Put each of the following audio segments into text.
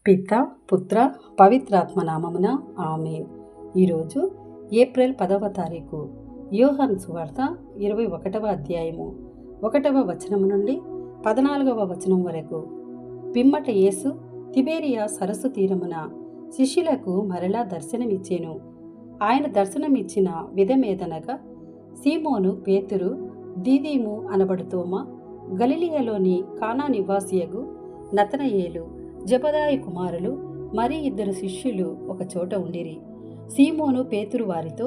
పిత పుత్ర పవిత్రాత్మ నామమున ఆమేన్. ఈరోజు ఏప్రిల్ 10వ తారీఖు. యోహాను సువార్త 21వ అధ్యాయము 1వ వచనము నుండి 14వ వచనం వరకు. పిమ్మట యేసు తిబేరియా సరస్సు తీరమున శిష్యులకు మరలా దర్శనమిచ్చెను. ఆయన దర్శనమిచ్చిన విధమేదనగా, సీమోను పేతురు, దీదీము అనబడు తోమా, గలిలయలోని కానా నివాసియగు నతనయేలు, జెబెదాయి కుమారులు మరి ఇద్దరు శిష్యులు ఒక చోట ఉండిరి. సీమోను పేతురు వారితో,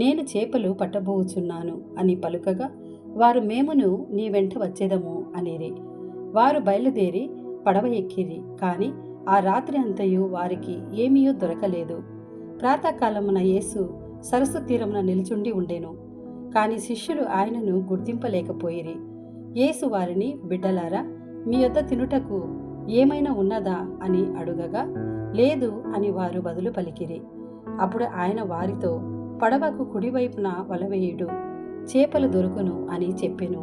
నేను చేపలు పట్టబోచున్నాను అని పలుకగా, వారు మేమును నీ వెంట వచ్చేదము అనిరి. వారు బయలుదేరి పడవ ఎక్కిరి. కాని ఆ రాత్రి అంతయు వారికి ఏమీయూ దొరకలేదు. ప్రాతకాలమున యేసు సరస్సు తీరమున నిలుచుండి ఉండెను. కాని శిష్యులు ఆయనను గుర్తింపలేకపోయిరి. యేసు వారిని, బిడ్డలారా, మీ యొద్ద తినుటకు ఏమైనా ఉన్నదా అని అడుగగా, లేదు అని వారు బదులు పలికిరి. అప్పుడు ఆయన వారితో, పడవకు కుడివైపున వలవేయుడు, చేపలు దొరుకును అని చెప్పెను.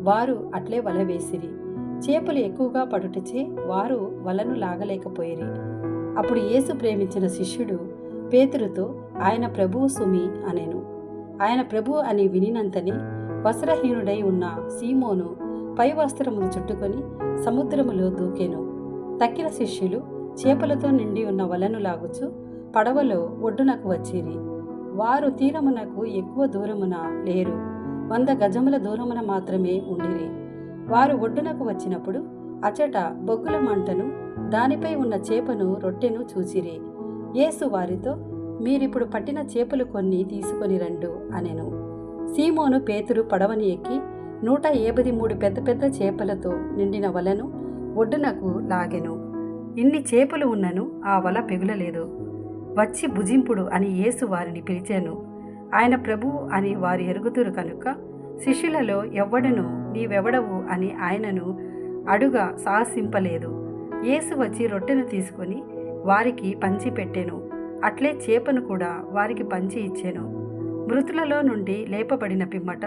వారు అట్లే వల వేసిరి. చేపలు ఎక్కువగా పడుటచే వారు వలను లాగలేకపోయిరి. అప్పుడు యేసు ప్రేమించిన శిష్యుడు పేతురుతో, ఆయన ప్రభువు సుమి అనెను. ఆయన ప్రభువు అని వినినంతనే వస్త్రహీనుడై ఉన్న సీమోను పై వస్త్రములు చుట్టుకొని సముద్రములో దూకెను. తక్కిన శిష్యులు చేపలతో నిండి ఉన్న వలను లాగుచు పడవలో ఒడ్డునకు వచ్చిరి. వారు తీరమునకు ఎక్కువ దూరమున లేరు, 100 గజముల దూరమున మాత్రమే ఉండిరి. వారు ఒడ్డునకు వచ్చినప్పుడు అచట బొగ్గుల మంటను, దానిపై ఉన్న చేపను, రొట్టెను చూచిరి. యేసు వారితో, మీరిప్పుడు పట్టిన చేపలు కొన్ని తీసుకొని రండు అనెను. సీమోను పేతురు పడవని ఎక్కి 153 పెద్ద పెద్ద చేపలతో నిండిన వలను ఒడ్డునకు లాగెను. ఇన్ని చేపలు ఉన్నను ఆ వల పెగులలేదు. వచ్చి భుజింపుడు అని యేసు వారిని పిలిచెను. ఆయన ప్రభువు అని వారు ఎరుగుదురు కనుక శిష్యులలో ఎవ్వడను నీవెవడవు అని ఆయనను అడుగ సాహసింపలేదు. యేసు వచ్చి రొట్టెను తీసుకొని వారికి పంచి పెట్టెను. అట్లే చేపను కూడా వారికి పంచి ఇచ్చెను. మృతులలో నుండి లేపబడిన పిమ్మట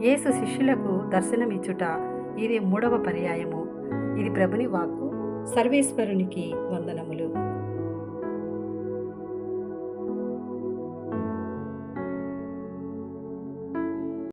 యేసు శిష్యులకు దర్శనమిచ్చుట ఇది 3వ పర్యాయము. ఇది ప్రభుని వాక్కు. సర్వేశ్వరునికి వందనములు.